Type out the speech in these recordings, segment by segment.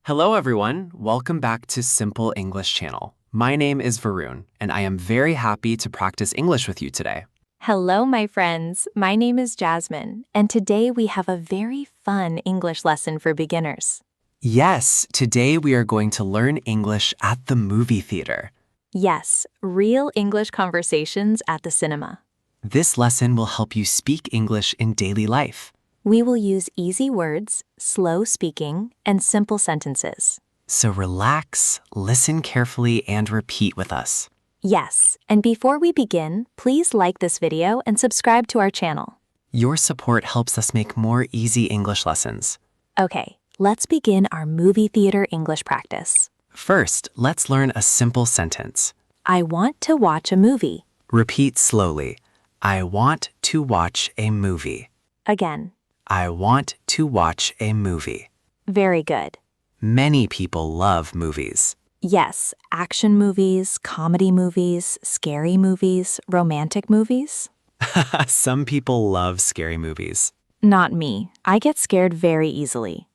Hello everyone, welcome back to Simple English Channel. My name is Varun, and I am very happy to practice English with you today. Hello, my friends. My name is Jasmine, and today we have a very fun English lesson for beginners. Yes, today we are going to learn English at the movie theater. Yes, real English conversations at the cinema. This lesson will help you speak English in daily life. We will use easy words, slow speaking, and simple sentences. So relax, listen carefully, and repeat with us. Yes, and before we begin, please like this video and subscribe to our channel. Your support helps us make more easy English lessons. Okay, let's begin our movie theater English practice. First, let's learn a simple sentence. I want to watch a movie. Repeat slowly. I want to watch a movie. Again. I want to watch a movie. Very good. Many people love movies. Yes, action movies, comedy movies, scary movies, romantic movies. Some people love scary movies. Not me. I get scared very easily.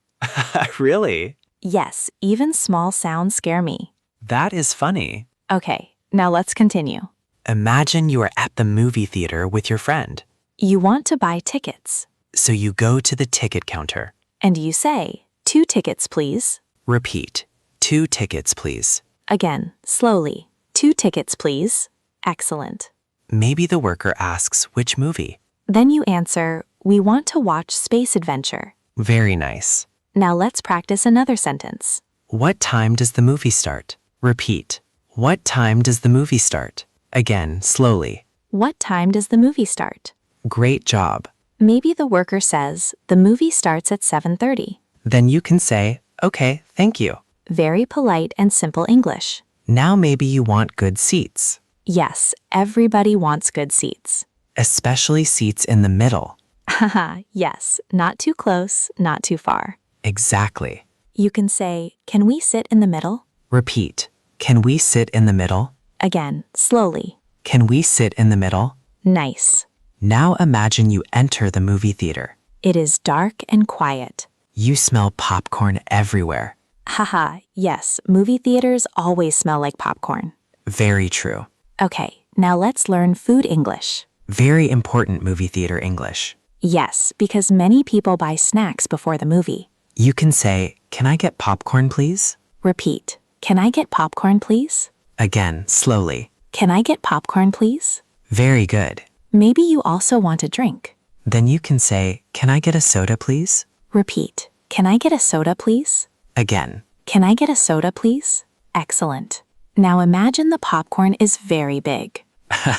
Really? Yes, even small sounds scare me. That is funny. Okay, now let's continue. Imagine you are at the movie theater with your friend. You want to buy tickets. So you go to the ticket counter. And you say, 2 tickets, please. Repeat. 2 tickets, please. Again, slowly. 2 tickets, please. Excellent. Maybe the worker asks which movie. Then you answer, we want to watch Space Adventure. Very nice. Now let's practice another sentence. What time does the movie start? Repeat. What time does the movie start? Again, slowly. What time does the movie start? Great job. Maybe the worker says, the movie starts at 7:30. Then you can say, okay, thank you. Very polite and simple English. Now maybe you want good seats. Yes, everybody wants good seats. Especially seats in the middle. Haha, yes, not too close, not too far. Exactly. You can say, can we sit in the middle? Repeat. Can we sit in the middle? Again, slowly. Can we sit in the middle? Nice. Now imagine you enter the movie theater. It is dark and quiet. You smell popcorn everywhere. Haha, yes, movie theaters always smell like popcorn. Very true. Okay, now let's learn food English. Very important movie theater English. Yes, because many people buy snacks before the movie. You can say, can I get popcorn, please? Repeat. Can I get popcorn, please? Again, slowly. Can I get popcorn, please? Very good. Maybe you also want a drink. Then you can say, can I get a soda, please? Repeat. Can I get a soda, please? Again. Can I get a soda, please? Excellent. Now imagine the popcorn is very big.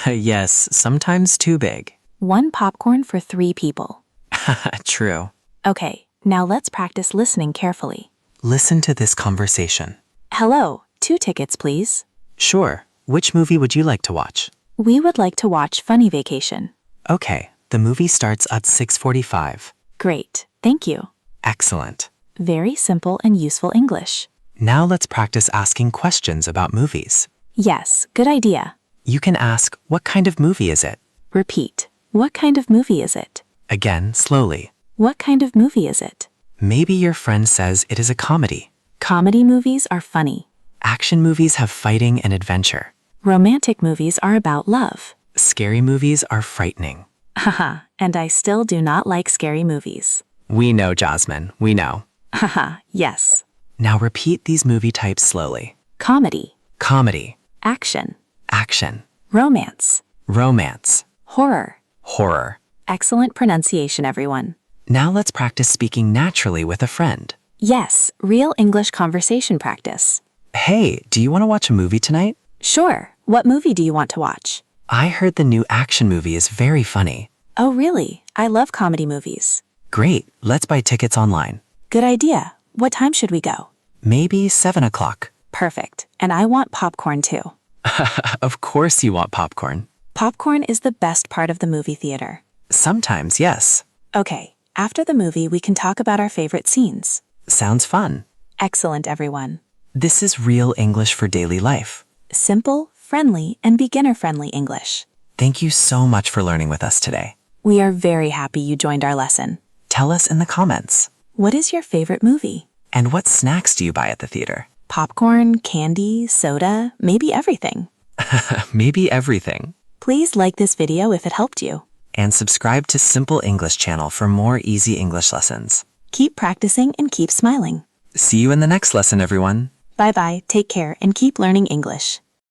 Yes, sometimes too big. 1 popcorn for 3 people. True. Okay, now let's practice listening carefully. Listen to this conversation. Hello, 2 tickets, please. Sure. Which movie would you like to watch? We would like to watch Funny Vacation. Okay, the movie starts at 6:45. Great, thank you. Excellent. Very simple and useful English. Now let's practice asking questions about movies. Yes, good idea. You can ask, what kind of movie is it? Repeat. What kind of movie is it? Again, slowly. What kind of movie is it? Maybe your friend says it is a comedy. Comedy movies are funny. Action movies have fighting and adventure. Romantic movies are about love. Scary movies are frightening. Haha, and I still do not like scary movies. We know, Jasmine, we know. Haha, yes. Now repeat these movie types slowly. Comedy. Comedy. Action. Action. Romance. Romance. Horror. Horror. Excellent pronunciation, everyone. Now let's practice speaking naturally with a friend. Yes, real English conversation practice. Hey, do you want to watch a movie tonight? Sure. What movie do you want to watch? I heard the new action movie is very funny. Oh, really? I love comedy movies. Great, let's buy tickets online. Good idea. What time should we go? Maybe 7 o'clock. Perfect. And I want popcorn too. Of course you want popcorn. Popcorn is the best part of the movie theater. Sometimes, yes. Okay, after the movie, we can talk about our favorite scenes. Sounds fun. Excellent, everyone. This is real English for daily life. Simple, friendly, and beginner-friendly English. Thank you so much for learning with us today. We are very happy you joined our lesson. Tell us in the comments. What is your favorite movie? And what snacks do you buy at the theater? Popcorn, candy, soda, maybe everything. Maybe everything. Please like this video if it helped you. And subscribe to Simple English channel for more easy English lessons. Keep practicing and keep smiling. See you in the next lesson, everyone. Bye-bye, take care, and keep learning English.